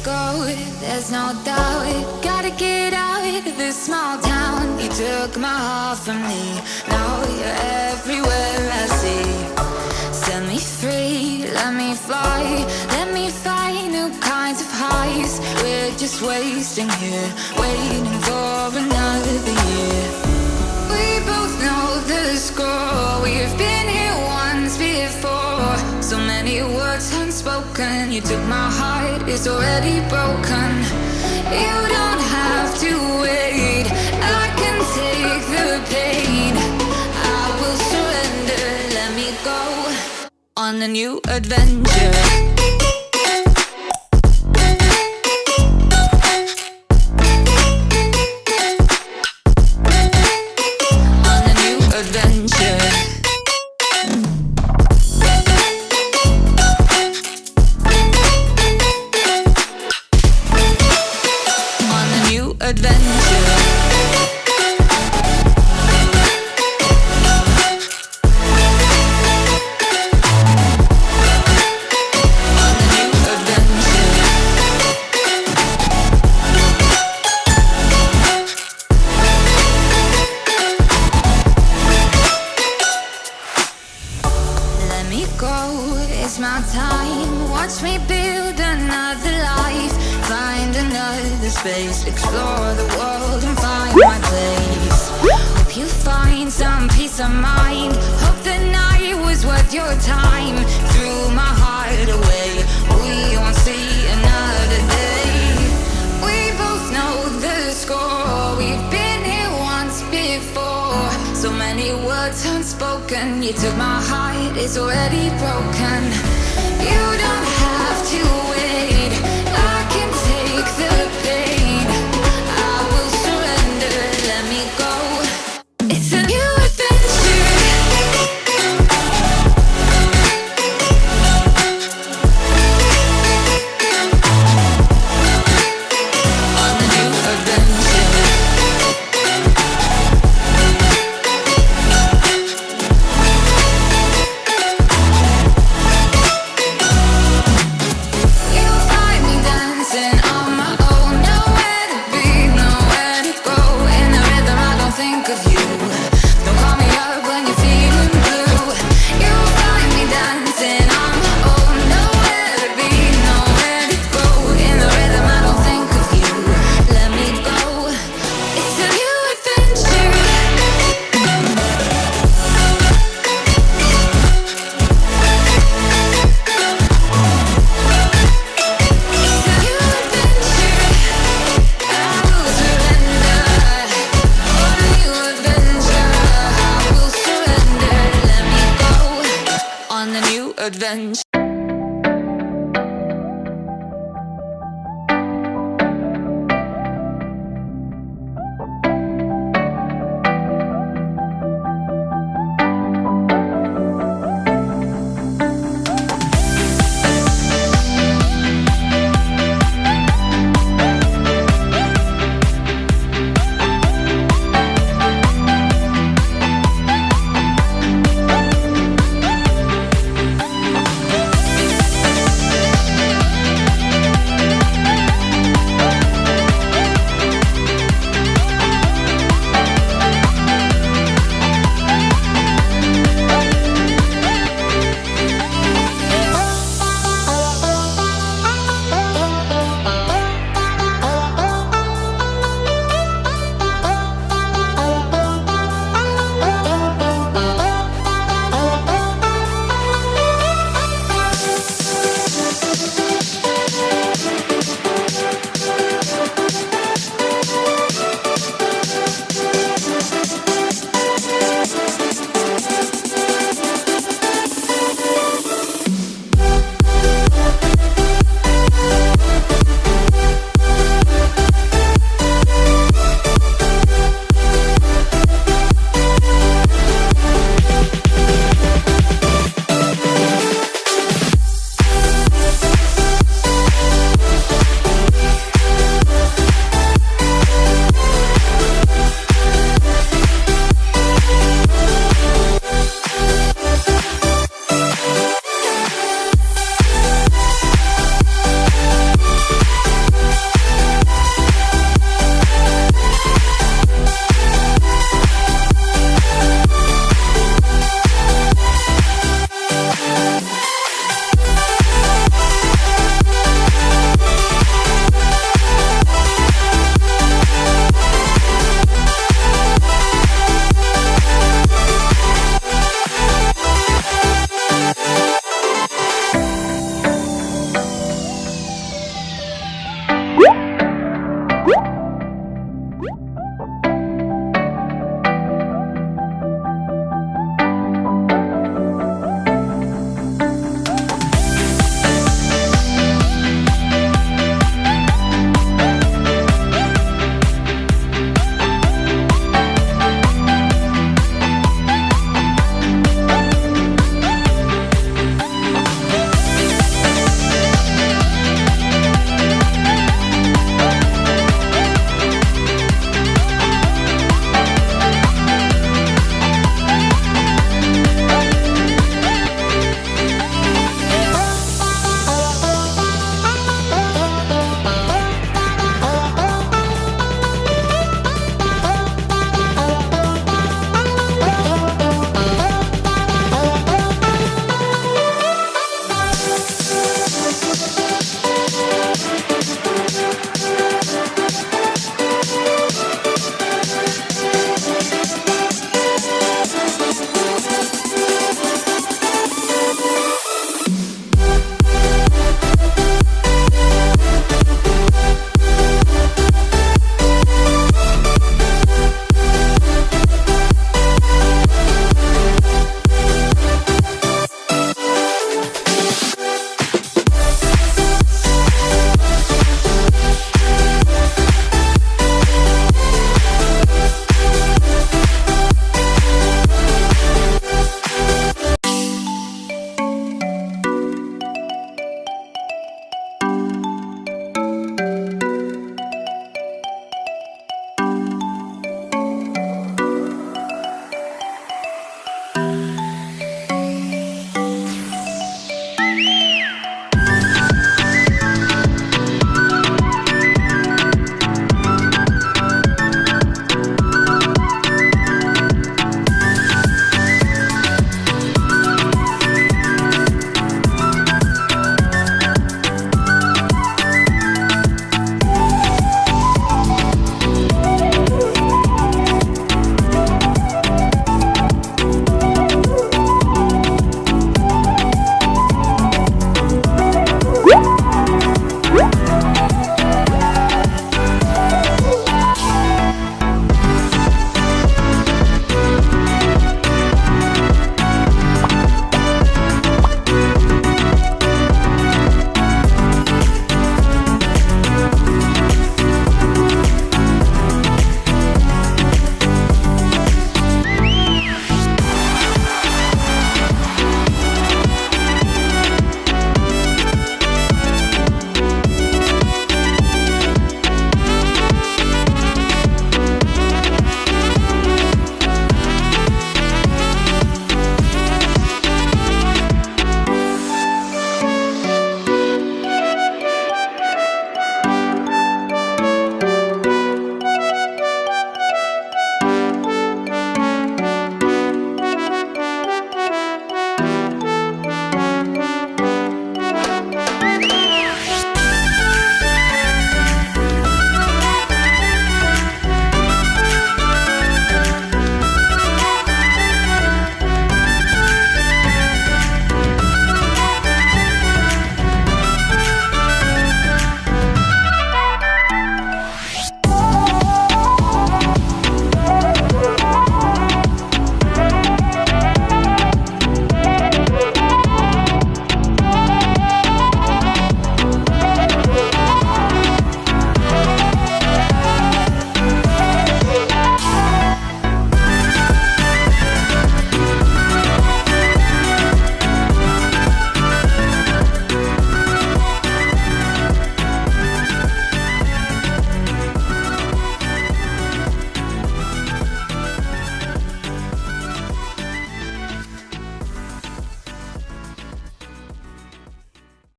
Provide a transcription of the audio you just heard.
go, there's no doubt. Gotta get out of this small town. You took my heart from me, now you're everywhere I see. Set me free, let me fly, let me find new kinds of highs. We're just wasting here, waiting for another year. We both know the score, we've been here once before. So many words unspoken, you took my heart, it's already broken. You don't have to wait, I can take the pain. I will surrender, let me go on a new adventure. It's my time, watch me build another life. Find another space, explore the world and find my place. Hope you find some peace of mind, hope the night was worth your time. Threw my heart away, we won't see another day. We both know the score, we've been here once before. So many words unspoken, you took my heart, it's already broken. You don't have to wait, I can take the pain. I will surrender, let me go. It's a new adventure. On a new adventure. Adventure.